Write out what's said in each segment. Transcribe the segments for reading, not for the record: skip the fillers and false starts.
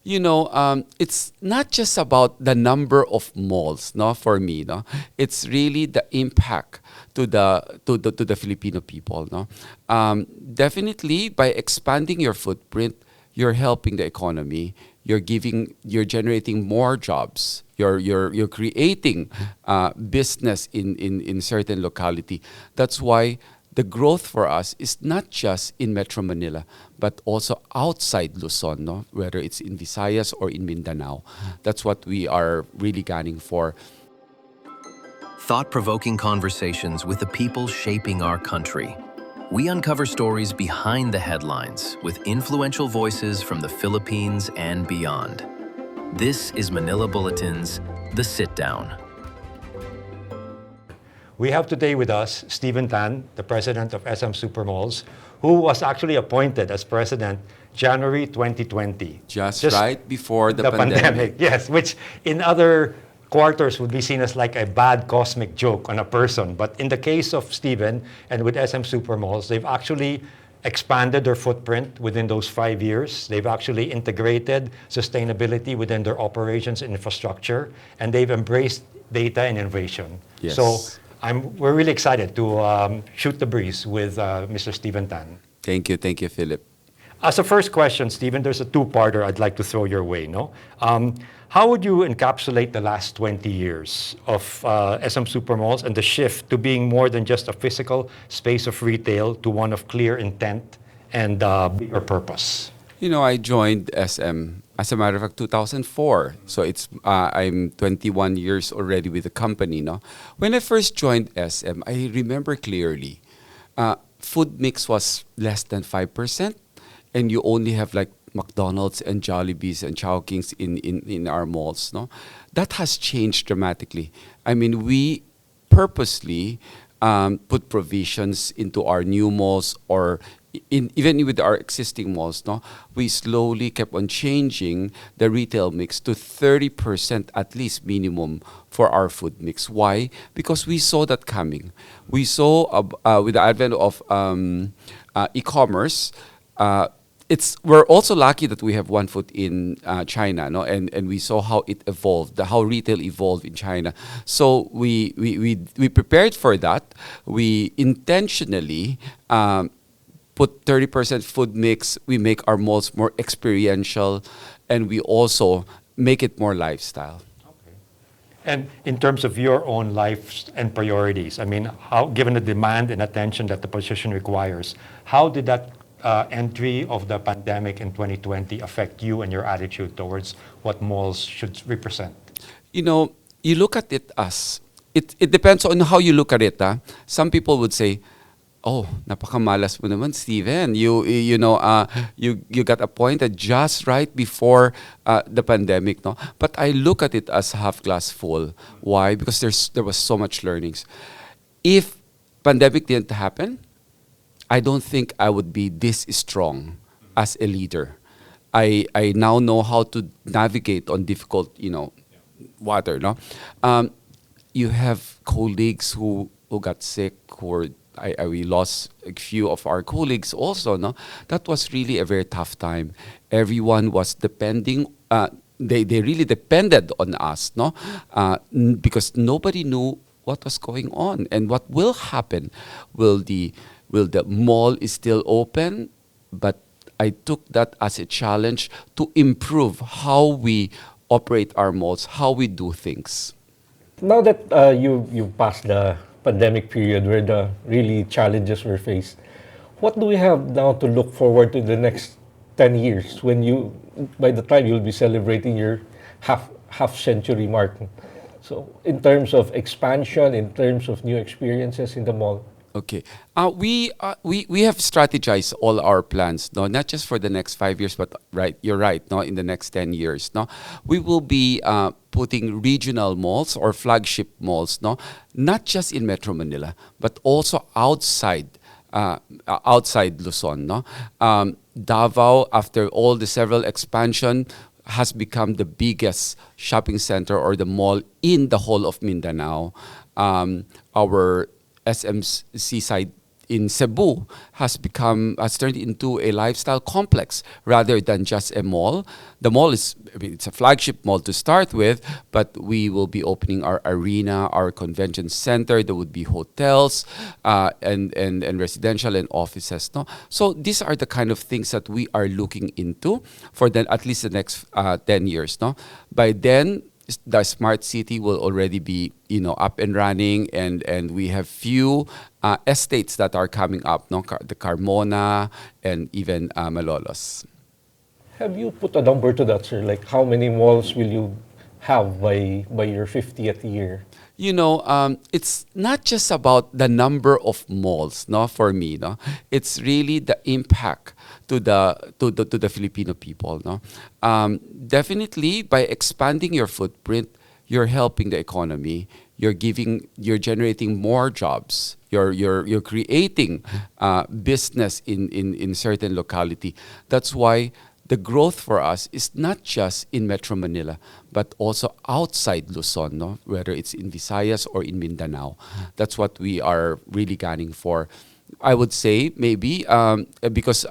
It's not just about the number of malls, no, for me, no. It's really the impact to the Filipino people, no. Definitely, by expanding your footprint, you're helping the economy. You're generating more jobs. You're creating business in certain locality. That's why the growth for us is not just in Metro Manila, but also outside Luzon, no? Whether it's in Visayas or in Mindanao. That's what we are really gunning for. Thought-provoking conversations with the people shaping our country. We uncover stories behind the headlines with influential voices from the Philippines and beyond. This is Manila Bulletin's The Sit Down. We have today with us Stephen Tan, the president of SM Supermalls, who was actually appointed as president January 2020. Just right before the pandemic. Yes, which in other quarters would be seen as like a bad cosmic joke on a person. But in the case of Stephen and with SM Supermalls, they've actually expanded their footprint within those 5 years. They've actually integrated sustainability within their operations and infrastructure, and they've embraced data and innovation. Yes. So we're really excited to shoot the breeze with Mr. Stephen Tan. Thank you, Philip. As a first question, Stephen, there's a two-parter I'd like to throw your way. No, how would you encapsulate the last 20 years of SM Supermalls and the shift to being more than just a physical space of retail to one of clear intent and bigger purpose? I joined SM, as a matter of fact, 2004. So I'm 21 years already with the company. No, when I first joined SM, I remember clearly, food mix was less than 5%, and you only have like McDonald's and Jollibees and Chowkings in our malls. No, that has changed dramatically. I mean, we purposely put provisions into our new malls or even with our existing malls, no, we slowly kept on changing the retail mix to 30% at least minimum for our food mix. Why? Because we saw that coming. We saw with the advent of e-commerce, we're also lucky that we have one foot in China, no, and we saw how it evolved, how retail evolved in China. So we prepared for that. We intentionally put 30% food mix. We make our malls more experiential, and we also make it more lifestyle. Okay. And in terms of your own life and priorities, I mean, given the demand and attention that the position requires, how did that entry of the pandemic in 2020 affect you and your attitude towards what malls should represent? You look at it as, it depends on how you look at it. Some people would say, oh, napakamalas mo naman, Steven. You got appointed just right before the pandemic, no? But I look at it as half glass full. Why? Because there was so much learnings. If pandemic didn't happen, I don't think I would be this strong as a leader. I now know how to navigate on difficult, water, no? You have colleagues who got sick, we lost a few of our colleagues also, no? That was really a very tough time. Everyone was depending, they really depended on us, no? Because nobody knew what was going on and what will happen. Will the mall is still open? But I took that as a challenge to improve how we operate our malls, how we do things. Now that you passed the pandemic period where the really challenges were faced, what do we have now to look forward to the next 10 years when by the time you'll be celebrating your half century mark? So in terms of expansion, in terms of new experiences in the mall? Okay. We have strategized all our plans, no, not just for the next 5 years, but you're right, no, in the next 10 years, no, we will be putting regional malls or flagship malls, no, not just in Metro Manila, but also outside Luzon, no. Davao, after all the several expansion, has become the biggest shopping center or the mall in the whole of Mindanao. Our SM Seaside in Cebu has turned into a lifestyle complex rather than just a mall. The mall is, I mean, it's a flagship mall to start with, but we will be opening our arena, our convention center. There would be hotels, and residential and offices. No, so these are the kind of things that we are looking into for at least the next 10 years. No, by then the smart city will already be up and running, and we have few estates that are coming up, no, the Carmona and even Malolos. Have you put a number to that, sir? Like how many malls will you have by your 50th year? It's not just about the number of malls, no, for me, no. It's really the impact to the Filipino people, no. Definitely, by expanding your footprint, you're helping the economy. You're generating more jobs. You're creating business in certain locality. That's why the growth for us is not just in Metro Manila, but also outside Luzon, no? Whether it's in Visayas or in Mindanao. That's what we are really gunning for. I would say maybe because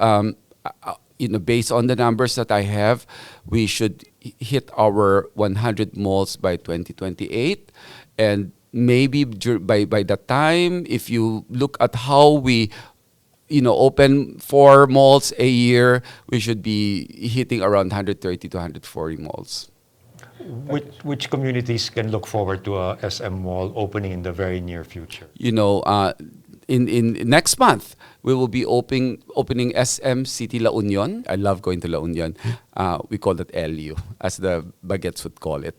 based on the numbers that I have, we should hit our 100 malls by 2028, and maybe by that time, if you look at how we open 4 malls a year, we should be hitting around 130 to 140 malls. Which communities can look forward to a SM mall opening in the very near future? In next month, we will be opening SM City La Union. I love going to La Union. We call that LU, as the baguettes would call it.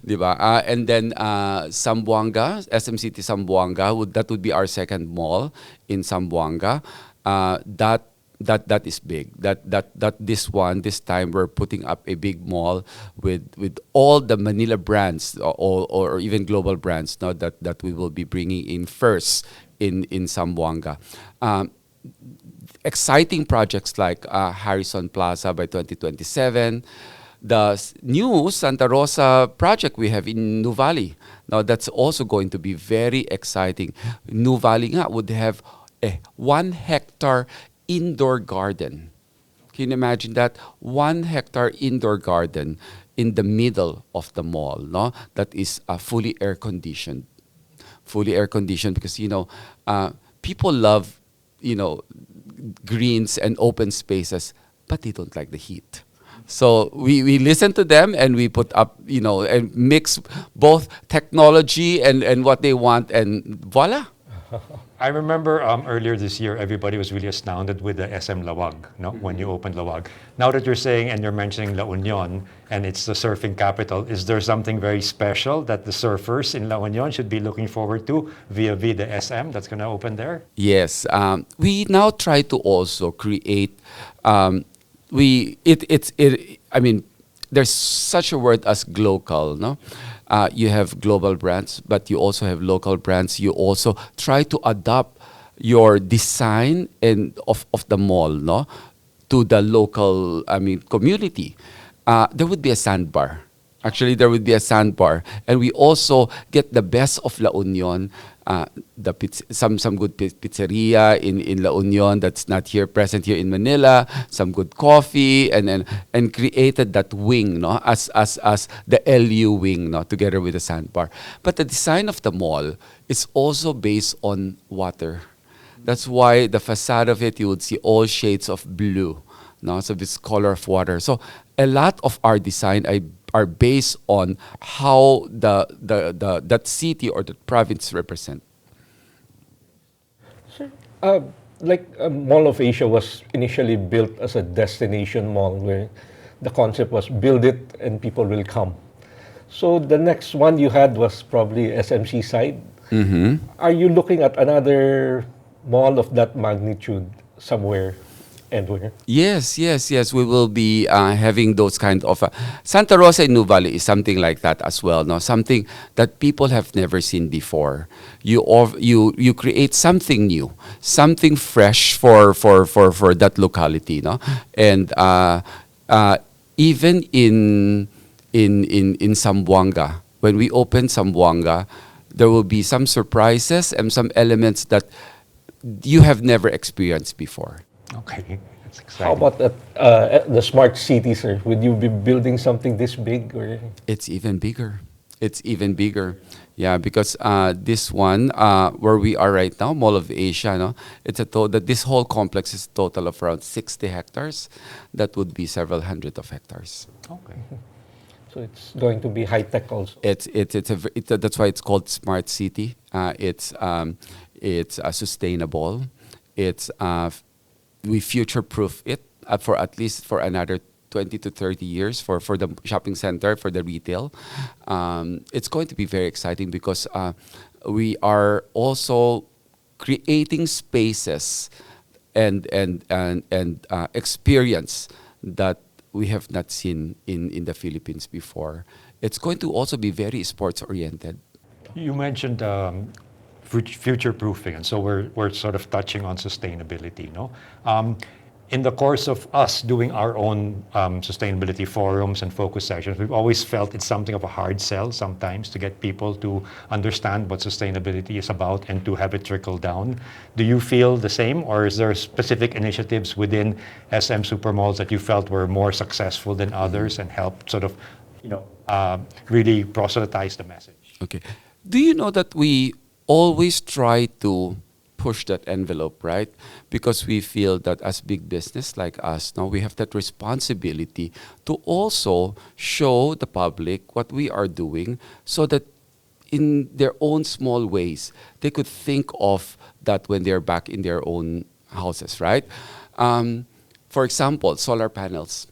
Diba? And then Zamboanga, SM City Zamboanga, that would be our second mall in Zamboanga. That is big. This time we're putting up a big mall with all the Manila brands or even global brands, no, that we will be bringing in first in Zamboanga. Exciting projects like Harrison Plaza by 2027. The new Santa Rosa project we have in Nuvali. Now that's also going to be very exciting. Nuvali would have a 1 hectare indoor garden. Can you imagine that? 1 hectare indoor garden in the middle of the mall, no? That is fully air conditioned. Fully air conditioned because people love greens and open spaces, but they don't like the heat. So we listen to them and we put up and mix both technology and what they want, and voila. I remember earlier this year, everybody was really astounded with the SM Lawag, no? When you opened Lawag. Now that you're saying and you're mentioning La Union, and it's the surfing capital, is there something very special that the surfers in La Union should be looking forward to vis-a-vis the SM that's going to open there? Yes. We now try to also create, there's such a word as glocal, no? You have global brands, but you also have local brands. You also try to adapt your design of the mall, no, to the local, community. There would be a sandbar. Actually, there would be a sandbar, and we also get the best of La Union. Some good pizzeria in La Union that's not present here in Manila. Some good coffee, and created that wing, no, as the LU wing, no, together with the sandbar. But the design of the mall is also based on water. That's why the facade of it, you would see all shades of blue, no, so this color of water. So a lot of our design are based on how that city or the province represent. Sure. Mall of Asia was initially built as a destination mall where the concept was build it and people will come. So the next one you had was probably SMC side. Mm-hmm. Are you looking at another mall of that magnitude somewhere? Yes. We will be having those kind of Santa Rosa in Nuvali is something like that as well. No, something that people have never seen before. You create something new, something fresh for that locality. No, and even in Zamboanga, when we open Zamboanga, there will be some surprises and some elements that you have never experienced before. Okay, that's How exciting. about the smart city, sir? Would you be building something this big? Or It's even bigger. It's even bigger. Yeah, because this one, where we are right now, Mall of Asia, no, it's that this whole complex is total of around 60 hectares. That would be several hundred of hectares. Okay. so it's going to be high tech also. That's why it's called smart city. It's sustainable. It's we future proof it for at least for another 20 to 30 years for the shopping center, for the retail. It's going to be very exciting because we are also creating spaces and experience that we have not seen in the Philippines before. It's going to also be very sports oriented. You mentioned future proofing, and so we're sort of touching on sustainability, no? In the course of us doing our own sustainability forums and focus sessions, we've always felt it's something of a hard sell sometimes to get people to understand what sustainability is about and to have it trickle down. Do you feel the same, or is there specific initiatives within SM Supermalls that you felt were more successful than others and helped sort of, really proselytize the message? Okay. Do you know that we always try to push that envelope, right? Because we feel that as big business like us, now we have that responsibility to also show the public what we are doing so that in their own small ways, they could think of that when they're back in their own houses, right? For example, solar panels.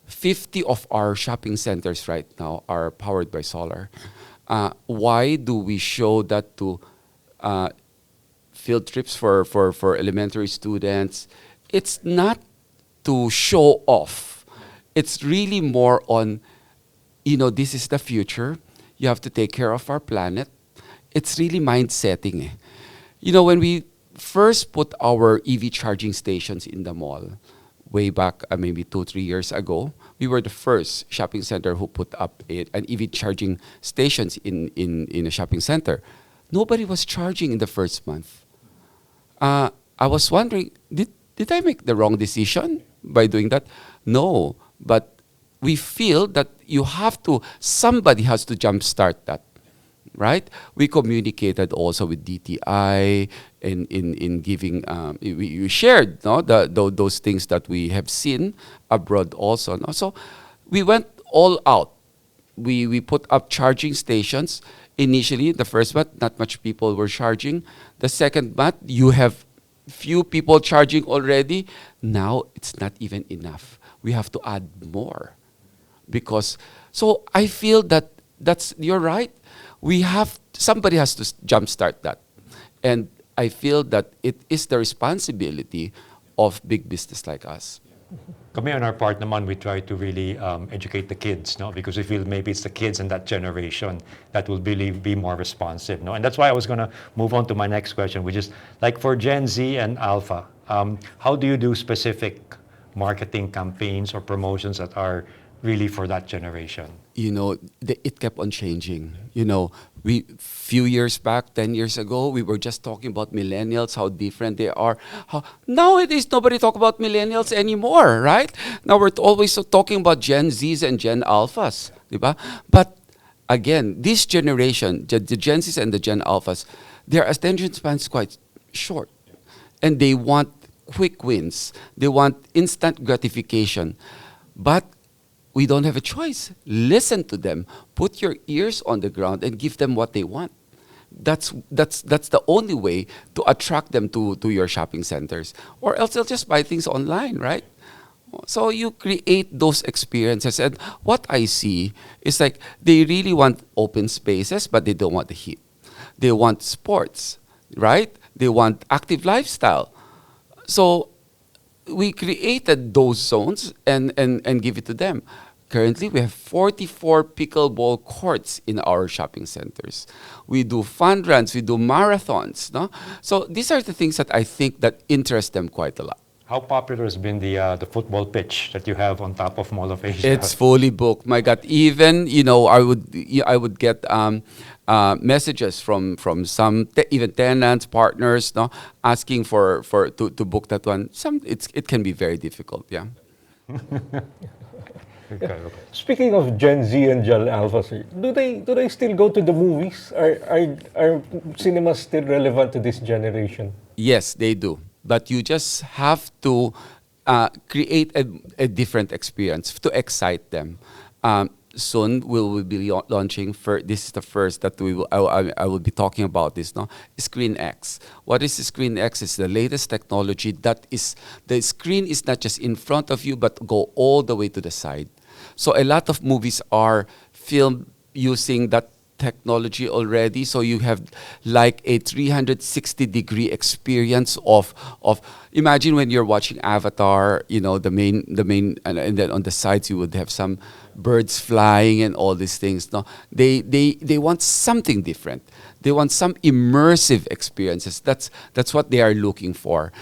50 of our shopping centers right now are powered by solar. Why do we show that to field trips for elementary students? It's not to show off. It's really more on, this is the future. You have to take care of our planet. It's really mind setting. When we first put our EV charging stations in the mall, way back maybe 2-3 years ago, we were the first shopping center who put up an EV charging stations in a shopping center. Nobody was charging in the first month. I was wondering, did I make the wrong decision by doing that? No, but we feel that somebody has to jumpstart that, right? We communicated also with DTI in giving, we shared those things that we have seen abroad also. No? So we went all out. We put up charging stations. Initially, the first month, not much people were charging. The second month, you have few people charging already. Now, it's not even enough. We have to add more. So I feel you're right. Somebody has to jumpstart that. And I feel that it is the responsibility of big business like us. Kami on our part naman, we try to really educate the kids, no? Because we feel maybe it's the kids in that generation that will really be more responsive, no? And that's why I was going to move on to my next question, which is like for Gen Z and Alpha, how do you do specific marketing campaigns or promotions that are really for that generation? It kept on changing. Few years back, 10 years ago, we were just talking about millennials, how different they are. Nowadays, nobody talk about millennials anymore, right? Now we're always talking about Gen Zs and Gen Alphas, diba? But again, this generation, the Gen Zs and the Gen Alphas, their attention span is quite short. And they want quick wins. They want instant gratification. But we don't have a choice. Listen to them. Put your ears on the ground and give them what they want. That's the only way to attract them to your shopping centers. Or else they'll just buy things online, right? So you create those experiences. And what I see is like they really want open spaces, but they don't want the heat. They want sports, right? They want active lifestyle. So we created those zones and give it to them. Currently, we have 44 pickleball courts in our shopping centers. We do fun runs, we do marathons. No? So these are the things that I think that interest them quite a lot. How popular has been the football pitch that you have on top of Mall of Asia? It's fully booked. My God, even I would get messages from some even tenants, partners, no, asking to book that one. It can be very difficult. Yeah. Okay, okay. Speaking of Gen Z and Gen Alpha, sir, do they still go to the movies? Are cinemas still relevant to this generation? Yes, they do. But you just have to create a different experience to excite them. Soon we will be launching. This is the first that I will be talking about this. No, Screen X. What is Screen X? It's the latest technology that is the screen is not just in front of you but go all the way to the side. So a lot of movies are filmed using that technology already, so you have like a 360-degree experience of imagine when you're watching Avatar, the main and then on the sides you would have some birds flying and all these things. No, they want something different. They want some immersive experiences. That's what they are looking for.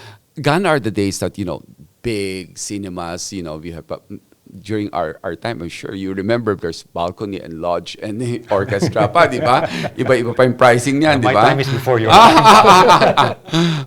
Gone are the days that big cinemas, we have during our time, I'm sure you remember there's balcony and lodge and orchestra pa, di ba? Iba-iba pa yung pricing niyan, di My ba? time is before your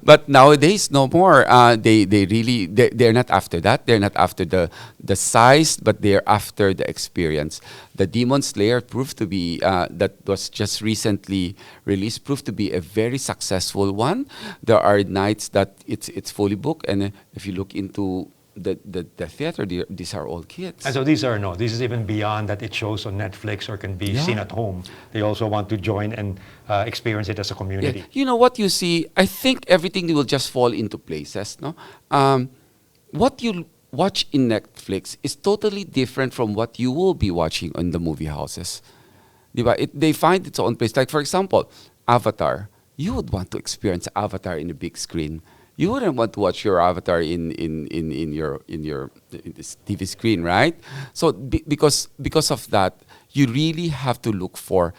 But nowadays, no more. They're not after that. They're not after the size, but they're after the experience. The Demon Slayer proved to be, that was just recently released, proved to be a very successful one. There are nights that it's fully booked, and if you look into the theater, these are all kids. And so this is even beyond that it shows on Netflix or can be seen at home. They also want to join and experience it as a community. Yeah. You know what you see? I think everything will just fall into places. No, what you watch in Netflix is totally different from what you will be watching in the movie houses. Diba? They find its own place. Like for example, Avatar. You would want to experience Avatar in a big screen. You wouldn't want to watch your avatar in this TV screen, right? So because of that, you really have to look for.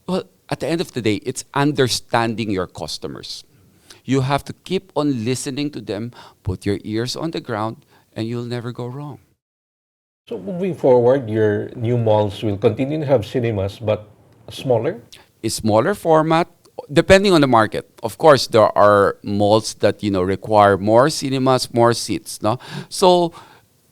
Well, at the end of the day, it's understanding your customers. You have to keep on listening to them. Put your ears on the ground, and you'll never go wrong. So moving forward, your new malls will continue to have cinemas, but smaller? A smaller format, depending on the market. Of course, there are malls that require more cinemas, more seats. No, so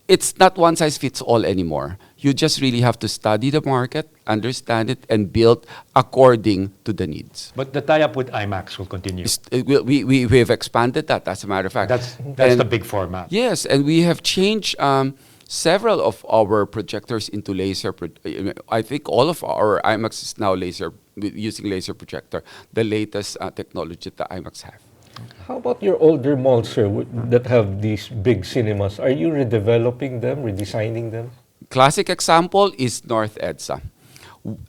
it's not one size fits all anymore. You just really have to study the market, understand it, and build according to the needs. But the tie-up with IMAX will continue. We have expanded that, as a matter of fact. That's And- the big format. Yes, and we have changed several of our projectors into laser. I think all of our IMAX is now using laser projector, the latest technology that the IMAX have. How about your older malls, sir, that have these big cinemas? Are you redeveloping them, redesigning them? Classic example is North EDSA.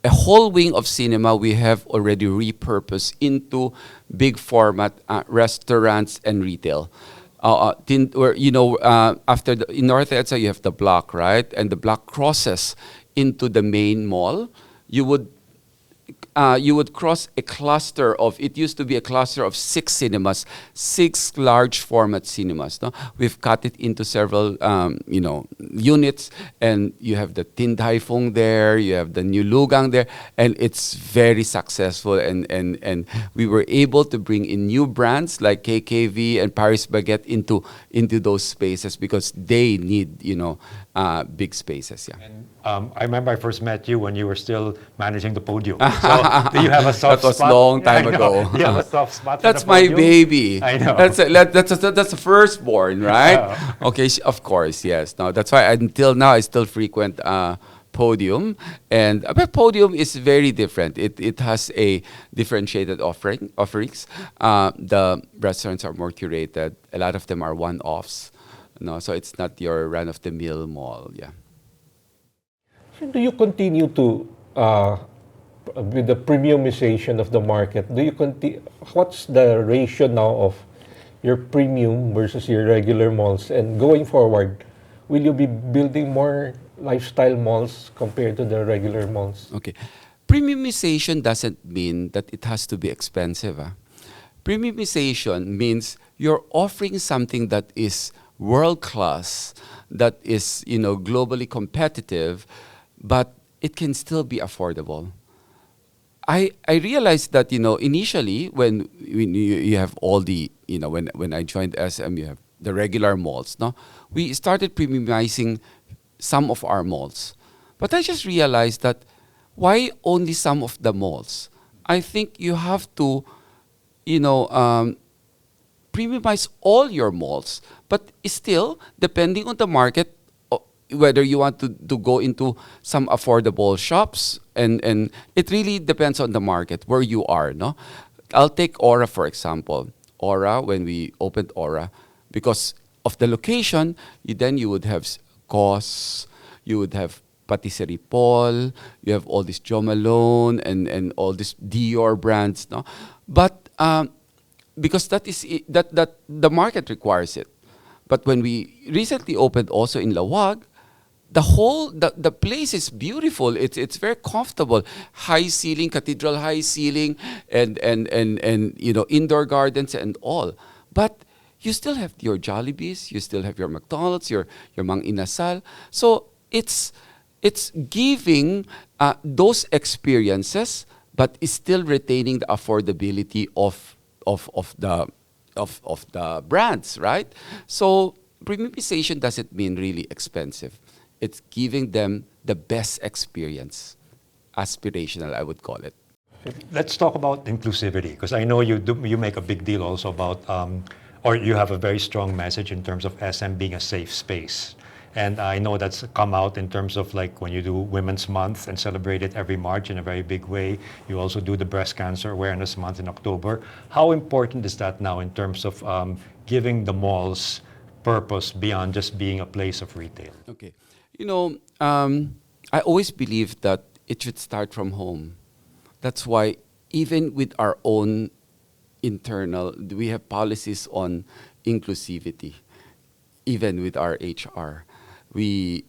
A whole wing of cinema we have already repurposed into big format restaurants and retail. In North EDSA you have the block, right? And the block crosses into the main mall. You would cross a cluster of, it used to be a cluster of 6 cinemas, 6 large format cinemas. No? We've cut it into several, units, and you have the Tin Tai Fung there, you have the New Lugang there, and it's very successful. And we were able to bring in new brands like KKV and Paris Baguette into those spaces because they need, big spaces. Yeah. I remember I first met you when you were still managing the podium. So do you have a soft That was spot? long time I know. ago. Do you have a soft spot for That's the my podium? baby. I know. That's the firstborn, right? Okay, of course, yes. No, that's why until now I still frequent podium, and but podium is very different. It has a differentiated offerings. The restaurants are more curated. A lot of them are one-offs. No, so it's not your run-of-the-mill mall. Yeah. So do you continue to, with the premiumization of the market, what's the ratio now of your premium versus your regular malls? And going forward, will you be building more lifestyle malls compared to the regular malls? Okay. Premiumization doesn't mean that it has to be expensive. Premiumization means you're offering something that is world class, that is, globally competitive, but it can still be affordable. I realized that, initially when you have all the, when I joined SM, you have the regular malls, no? We started premiumizing some of our malls. But I just realized that why only some of the malls? I think you have to, you know, um, premiumize all your malls, but still, depending on the market, whether you want to go into some affordable shops, and it really depends on the market where you are, no? I'll take Aura, for example. Aura, when we opened Aura, because of the location, you would have COS, you would have Patisserie Paul, you have all this Jo Malone and all these Dior brands, no? But because that the market requires it. But when we recently opened also in Lawag, the place is beautiful. It's very comfortable. High ceiling, cathedral high ceiling, and indoor gardens and all. But you still have your Jollibees, you still have your McDonald's, your Mang Inasal. So it's giving those experiences, but is still retaining the affordability of the brands, right? So premiumization doesn't mean really expensive. It's giving them the best experience. Aspirational, I would call it. Let's talk about inclusivity, because I know you make a big deal also about, or you have a very strong message in terms of SM being a safe space. And I know that's come out in terms of like when you do Women's Month and celebrate it every March in a very big way. You also do the Breast Cancer Awareness Month in October. How important is that now in terms of giving the malls purpose beyond just being a place of retail? Okay. I always believe that it should start from home. That's why even with our own internal, we have policies on inclusivity, even with our HR. We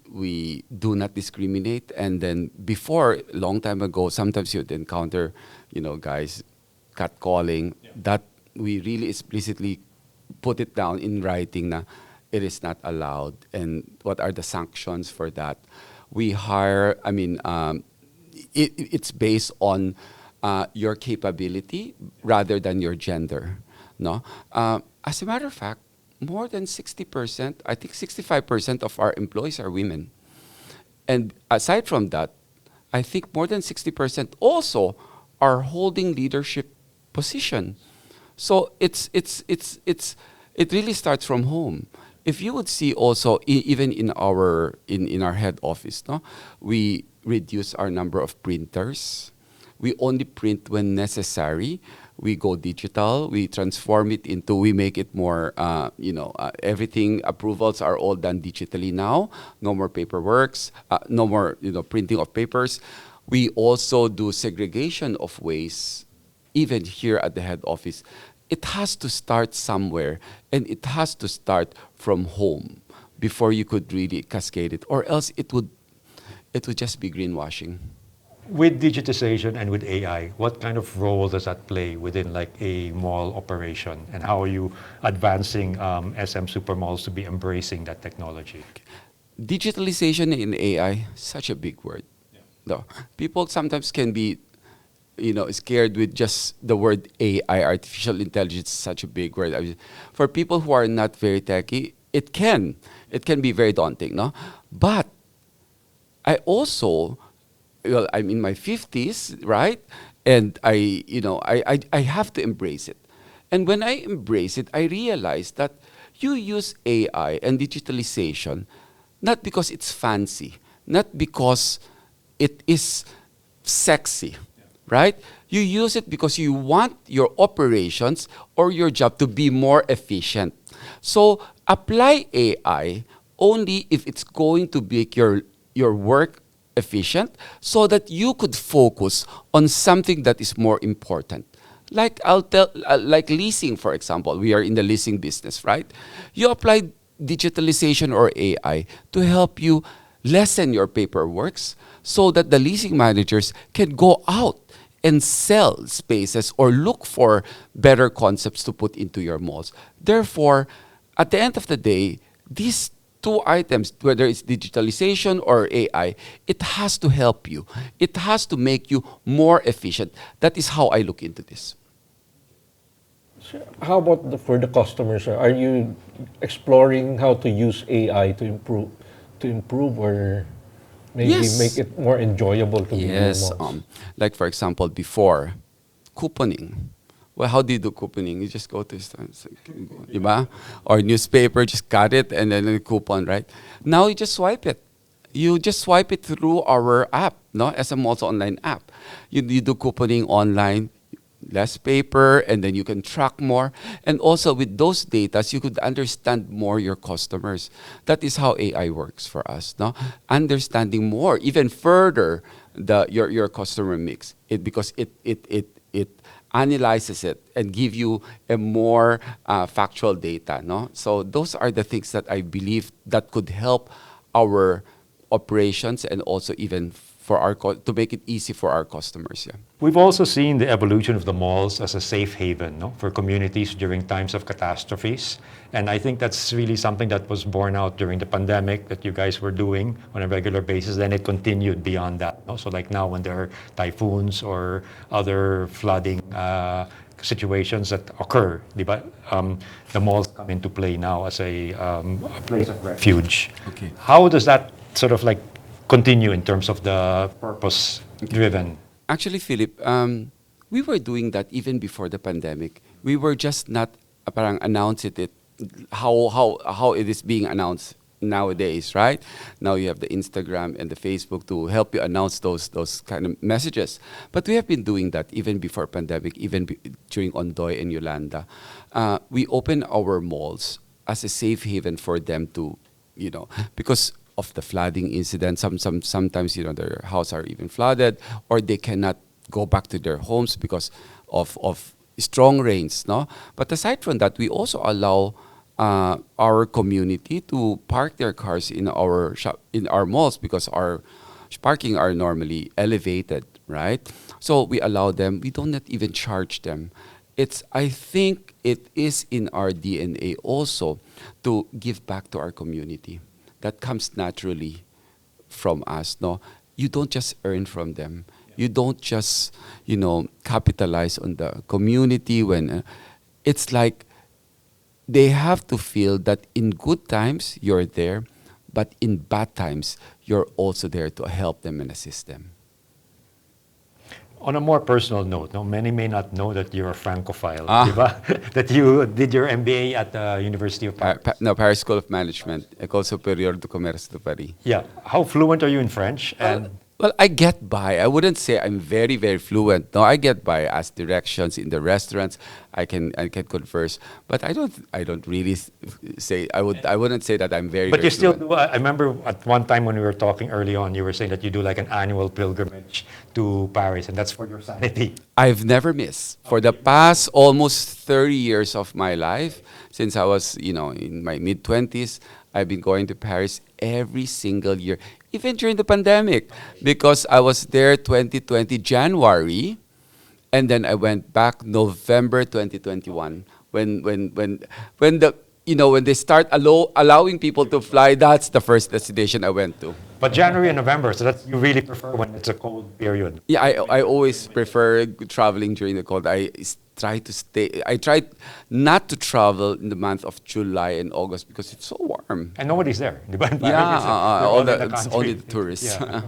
do not discriminate. And then before, long time ago, sometimes you'd encounter, guys catcalling. That we really explicitly put it down in writing na it is not allowed, and what are the sanctions for that. We hire, it's based on your capability rather than your gender. No, as a matter of fact, more than 60%, I think 65% of our employees are women. And aside from that, I think more than 60% also are holding leadership position. So it really starts from home. If you would see also, even in our head office, no, we reduce our number of printers. We only print when necessary. We go digital. We transform it into. We make it more. Everything approvals are all done digitally now. No more paperworks. No more printing of papers. We also do segregation of waste, even here at the head office. It has to start somewhere, and it has to start from home before you could really cascade it, or else it would just be greenwashing. With digitization and with AI, what kind of role does that play within like a mall operation, and how are you advancing SM Supermalls to be embracing that technology? Digitalization in AI, such a big word. Yeah. No, people sometimes can be scared with just the word AI, artificial intelligence, such a big word. For people who are not very techy, it can be very daunting, no? But I also, I'm in my 50s, right? And I have to embrace it. And when I embrace it, I realize that you use AI and digitalization not because it's fancy, not because it is sexy, right? You use it because you want your operations or your job to be more efficient. So apply AI only if it's going to make your work efficient, so that you could focus on something that is more important. Like like leasing, for example. We are in the leasing business, right? You apply digitalization or AI to help you lessen your paperworks, so that the leasing managers can go out and sell spaces or look for better concepts to put into your malls. Therefore, at the end of the day, these two items, whether it's digitalization or AI, it has to help you. It has to make you more efficient. That is how I look into this. How about for the customers? Are you exploring how to use AI to improve, or maybe make Yes. it more enjoyable to be in your Yes. malls? Like for example, before, couponing. Well, how do you do couponing? You just go to diba? Or newspaper, just cut it and then a coupon, right? Now you just swipe it. You just swipe it through our app, no? SM Malls online app. You do couponing online, less paper, and then you can track more. And also with those data, you could understand more your customers. That is how AI works for us, no? Understanding more, even further, your customer mix. Because it analyzes it and give you a more factual data, no? So those are the things that I believe that could help our operations and also even for to make it easy for our customers. Yeah. We've also seen the evolution of the malls as a safe haven, no, for communities during times of catastrophes. And I think that's really something that was borne out during the pandemic that you guys were doing on a regular basis. Then it continued beyond that. No? So like now when there are typhoons or other flooding situations that occur, diba? The malls come into play now as a place of refuge. Okay. How does that sort of like continue in terms of the purpose driven? Actually, Philip, we were doing that even before the pandemic. We were just not parang announce it how it is being announced nowadays, right? Now you have the Instagram and the Facebook to help you announce those kind of messages. But we have been doing that even before pandemic, even during Ondoy and Yolanda. We open our malls as a safe haven for them to, because of the flooding incident. Sometimes their house are even flooded, or they cannot go back to their homes because of strong rains. No, but aside from that, we also allow our community to park their cars in our malls because our parking are normally elevated, right? So we allow them. We don't not even charge them. I think it is in our DNA also to give back to our community. That comes naturally from us. No, you don't just earn from them. You don't just capitalize on the community when it's like they have to feel that in good times you're there, but in bad times you're also there to help them and assist them. On a more personal note, no, many may not know that you're a Francophile, diba? That you did your MBA at the University of Paris. Paris School of Management, École Supérieure de Commerce de Paris. Yeah. How fluent are you in French? And Well, I get by. I wouldn't say I'm very, very fluent. No, I get by. Ask directions in the restaurants. I can converse, but I don't really say. I wouldn't say that I'm very. but very you still fluent. do. I remember at one time when we were talking early on, you were saying that you do like an annual pilgrimage to Paris, and that's for your sanity. I've never missed for the past almost 30 years of my life. Since I was, in my mid-20s, I've been going to Paris every single year, even during the pandemic, because I was there 2020 January, and then I went back November 2021 when they start allowing people to fly. That's the first destination I went to. But January and November, so that's you really prefer when it's a cold period. Yeah, I always prefer traveling during the cold. I try not to travel in the month of July and August because it's so warm. And nobody's there. Diba? In Paris, Yeah, you're all in the it's country. only the tourists. Yeah.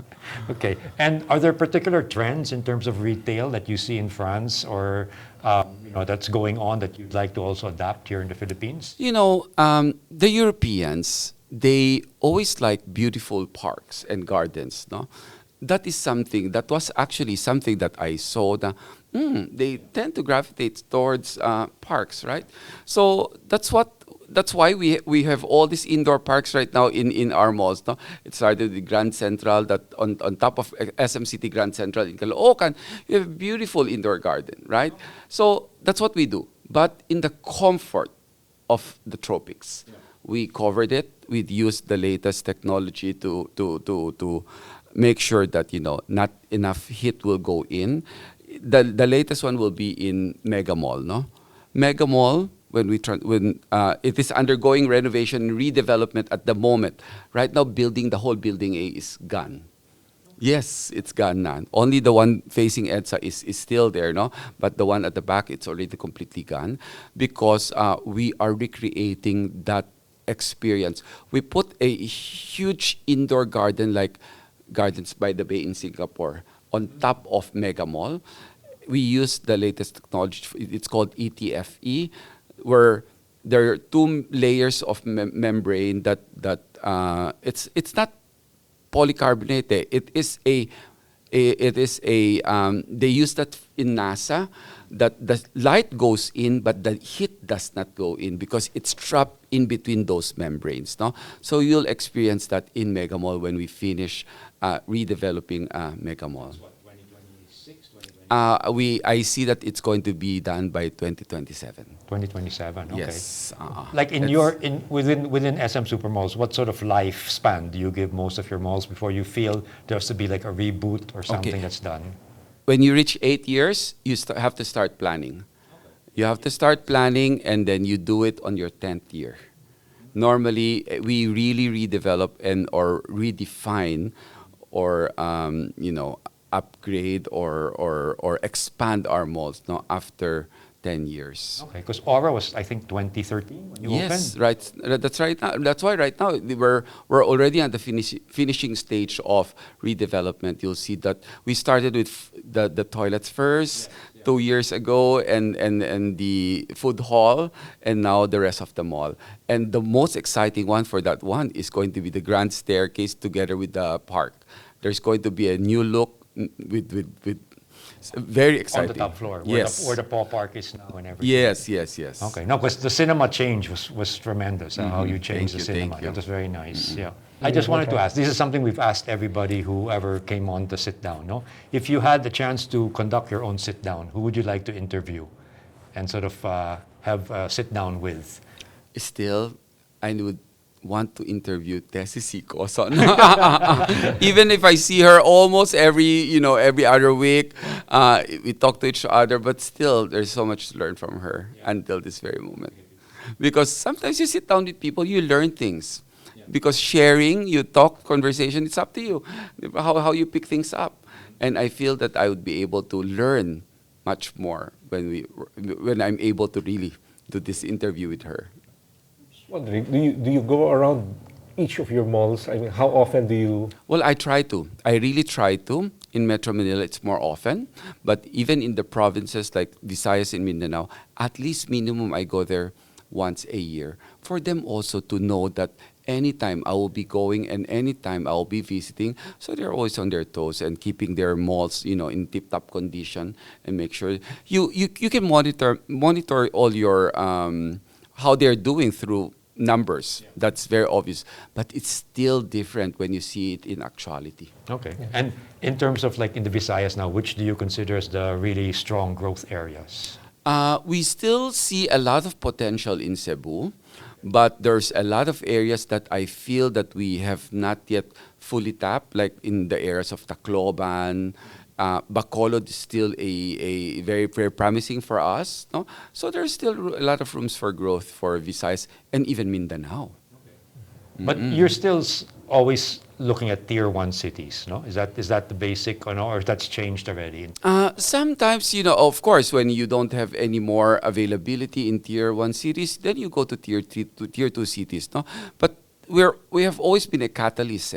Okay. And are there particular trends in terms of retail that you see in France or that's going on that you'd like to also adapt here in the Philippines? The Europeans, they always like beautiful parks and gardens, no? That was actually something that I saw that they tend to gravitate towards parks, right? So that's why we have all these indoor parks right now in our malls. No? It started with Grand Central, that on top of SM City Grand Central in Caloocan, you have a beautiful indoor garden, right? So that's what we do, but in the comfort of the tropics. Yeah. We covered it. We used the latest technology to make sure that not enough heat will go in. The latest one will be in Mega Mall, no? Mega Mall, when it is undergoing renovation and redevelopment at the moment. Right now, the whole building A is gone. Yes, it's gone now. Only the one facing EDSA is still there, no? But the one at the back, it's already completely gone because we are recreating that experience. We put a huge indoor garden like Gardens by the Bay in Singapore on top of Mega Mall. We use the latest technology. It's called ETFE, where there are two layers of membrane that it's not polycarbonate. They use that in NASA, that the light goes in but the heat does not go in because it's trapped in between those membranes. No, so you'll experience that in Mega Mall when we finish redeveloping Mega Mall. I see that it's going to be done by 2027. 2027. Okay. Yes. Like within SM Supermalls, what sort of lifespan do you give most of your malls before you feel there has to be like a reboot or something that's done? When you reach 8 years, you have to start planning. You have to start planning, and then you do it on your 10th year. Normally, we really redevelop or redefine or upgrade or expand our malls after 10 years. Okay, because Aura was, I think, 2013 when you opened. Yes, right. That's right. That's why right now we're already at the finishing stage of redevelopment. You'll see that we started with the toilets first 2 years ago, and the food hall, and now the rest of the mall. And the most exciting one for that one is going to be the grand staircase together with the park. There's going to be a new look with very exciting. On the top floor, yes, where the Paw Park is now and everything. Yes. Okay, no, because the cinema change was tremendous. How you changed the cinema. Thank you. That was very nice. Yeah. I just wanted to ask, this is something we've asked everybody who ever came on to sit down. No, if you had the chance to conduct your own sit down, who would you like to interview and sort of have a sit down with? Still, I would want to interview Tessie Sicoson. Even if I see her almost every other week, we talk to each other, but still there's so much to learn from her until this very moment. Because sometimes you sit down with people, you learn things. Because sharing, you talk, conversation, it's up to you. How you pick things up. And I feel that I would be able to learn much more when I'm able to really do this interview with her. Wondering, do you go around each of your malls? I mean, how often do you? Well, I try to. I really try to. In Metro Manila, it's more often. But even in the provinces like Visayas and Mindanao, at least minimum I go there once a year. For them also to know that anytime I will be going and anytime I will be visiting, so they're always on their toes and keeping their malls, in tip-top condition, and make sure you can monitor all your how they're doing through numbers. That's very obvious, but it's still different when you see it in actuality. Okay. And in terms of like in the Visayas now, which do you consider as the really strong growth areas? We still see a lot of potential in Cebu, but there's a lot of areas that I feel that we have not yet fully tapped, like in the areas of Tacloban. Bacolod is still a very, very promising for us. No? So there's still a lot of rooms for growth for Visayas and even Mindanao. But you're still always looking at tier 1 cities, no? Is that the basic, or that's changed already? Sometimes, of course, when you don't have any more availability in tier 1 cities, then you go to tier 3 to tier 2 cities, no? But we have always been a catalyst.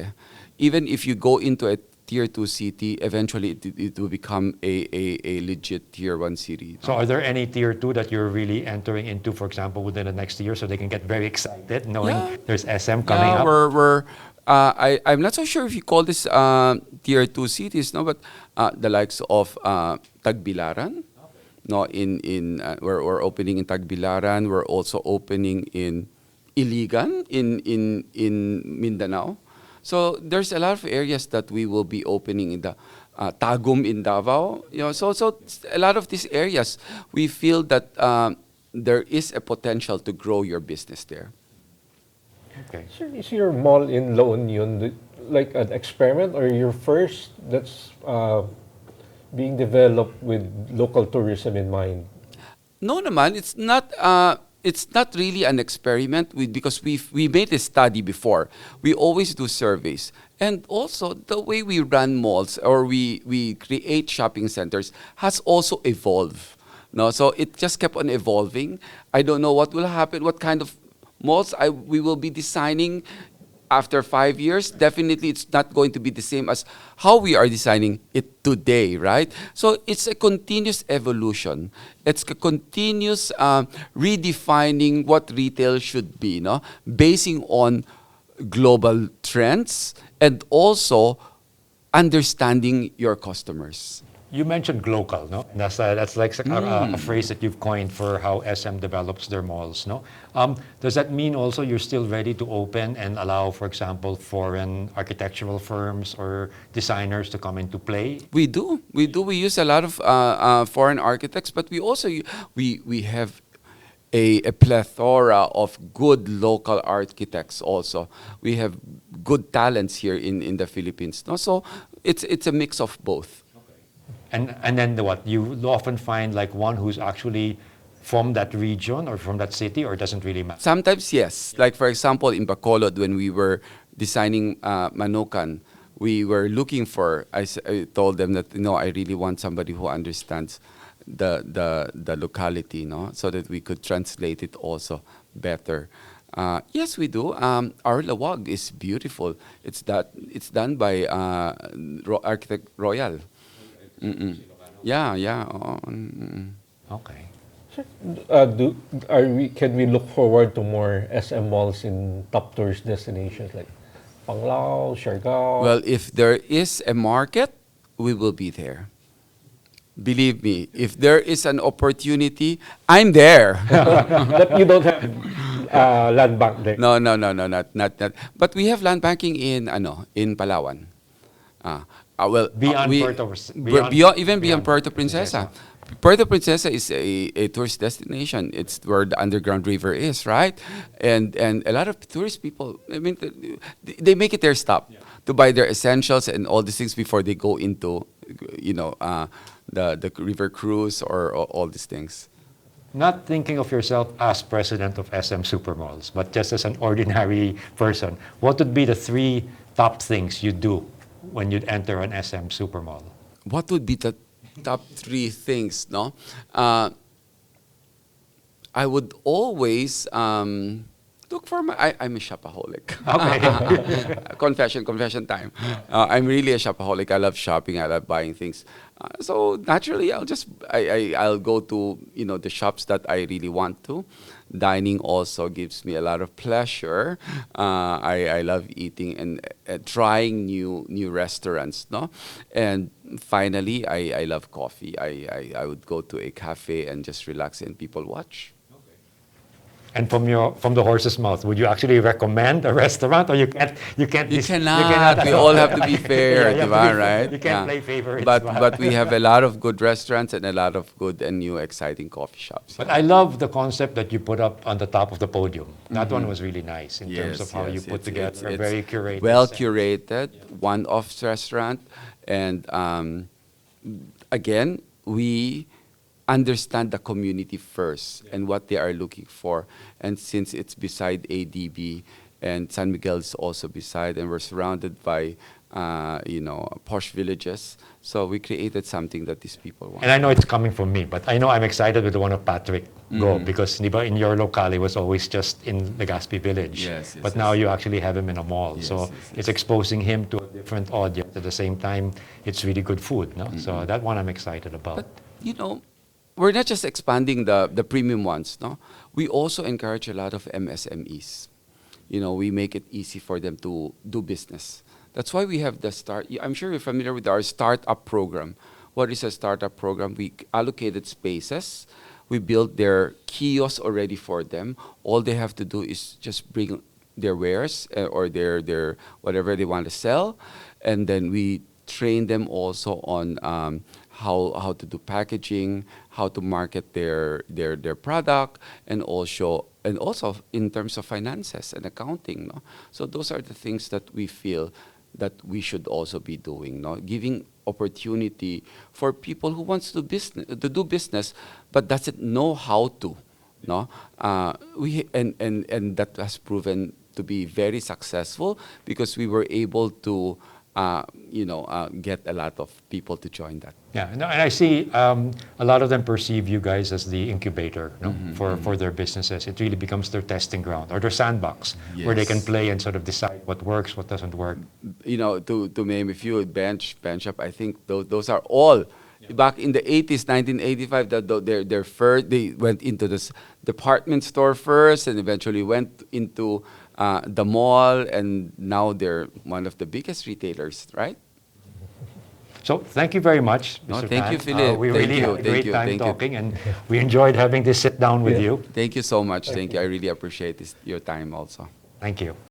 Even if you go into a tier 2 city, eventually it will become a legit tier 1 city. So are there any tier 2 that you're really entering into, for example, within the next year, so they can get very excited knowing there's SM coming up? I'm not so sure if you call this tier 2 cities, no, but the likes of Tagbilaran. No, we're opening in Tagbilaran. We're also opening in Iligan in Mindanao. So there's a lot of areas that we will be opening in the Tagum in Davao. So a lot of these areas, we feel that there is a potential to grow your business there. Okay. Sir, is your mall in La Union like an experiment or your first that's being developed with local tourism in mind? No naman, it's not it's not really an experiment because we made a study before. We always do surveys. And also the way we run malls or we create shopping centers has also evolved. No, so it just kept on evolving. I don't know what will happen, what kind of malls we will be designing after 5 years. Definitely, it's not going to be the same as how we are designing it today, right? So it's a continuous evolution. It's a continuous redefining what retail should be, no? Basing on global trends and also understanding your customers. You mentioned glocal, no? That's like a phrase that you've coined for how SM develops their malls, no? Does that mean also you're still ready to open and allow, for example, foreign architectural firms or designers to come into play? We do. We use a lot of foreign architects, but we also we have a plethora of good local architects also. We have good talents here in the Philippines, no? So it's a mix of both. And then what? You often find like one who's actually from that region or from that city, or it doesn't really matter? Sometimes, yes. Like, for example, in Bacolod, when we were designing Manukan, we were looking for, I told them that, I really want somebody who understands the locality, no? So that we could translate it also better. Yes, we do. Our lawag is beautiful. It's done by architect Royal. Yeah. Okay. Can we look forward to more SM malls in top tourist destinations like Panglao, Siargao? Well, if there is a market, we will be there. Believe me, if there is an opportunity, I'm there. That you don't have land bank there. No, not that. But we have land banking in Palawan. Beyond beyond Puerto Princesa. Puerto Princesa is a tourist destination. It's where the underground river is, right? And a lot of tourist people, I mean, they make it their stop to buy their essentials and all these things before they go into, the river cruise or all these things. Not thinking of yourself as president of SM Supermalls, but just as an ordinary person, what would be the 3 top things you do when you'd enter an SM Supermall? What would be the top 3 things, no? I would always look for I'm a shopaholic. Okay. Confession time. I'm really a shopaholic. I love shopping. I love buying things. So naturally, I'll go to the shops that I really want to. Dining also gives me a lot of pleasure. I love eating and trying new restaurants, no? And finally, I love coffee. I would go to a cafe and just relax and people watch. And from the horse's mouth, would you actually recommend a restaurant, or you can't? You cannot. We all have to be fair, right? You can't play favorites. But we have a lot of good restaurants and a lot of good and new exciting coffee shops. But I love the concept that you put up on the top of the podium. That one was really nice in terms of how you put together a very curated, well curated, one-off restaurant, and again we understand the community first and what they are looking for. And since it's beside ADB and San Miguel is also beside, and we're surrounded by, posh villages, so we created something that these people want. And I know it's coming from me, but I know I'm excited with the one of Patrick Go, because in your locale, it was always just in Legazpi Village. But now you actually have him in a mall. So it's exposing him to a different audience. At the same time, it's really good food. No? So that one I'm excited about. But, we're not just expanding the premium ones, no? We also encourage a lot of MSMEs. We make it easy for them to do business. That's why we have the start. I'm sure you're familiar with our startup program. What is a startup program? We allocated spaces. We built their kiosks already for them. All they have to do is just bring their wares or their whatever they want to sell, and then we train them also on how to do packaging, how to market their product, and also in terms of finances and accounting. No? So those are the things that we feel that we should also be doing. No? Giving opportunity for people who wants to do business but doesn't know how to, no? And that has proven to be very successful because we were able to, get a lot of people to join that. Yeah, no, and I see a lot of them perceive you guys as the incubator, for their businesses. It really becomes their testing ground or their sandbox where they can Yes. play and sort of decide what works, what doesn't work. To name a few, bench up. I think those are all back in the 80s, 1985. Their first, they went into this department store first, and eventually went into the mall, and now they're one of the biggest retailers, right? So thank you very much, No, Mr. thank Tan. you, Philip. We Thank really you, had a thank great you, time thank you. talking, and we enjoyed having this sit down with Yeah. you. Thank you so much. Thank you. I really appreciate your time also. Thank you.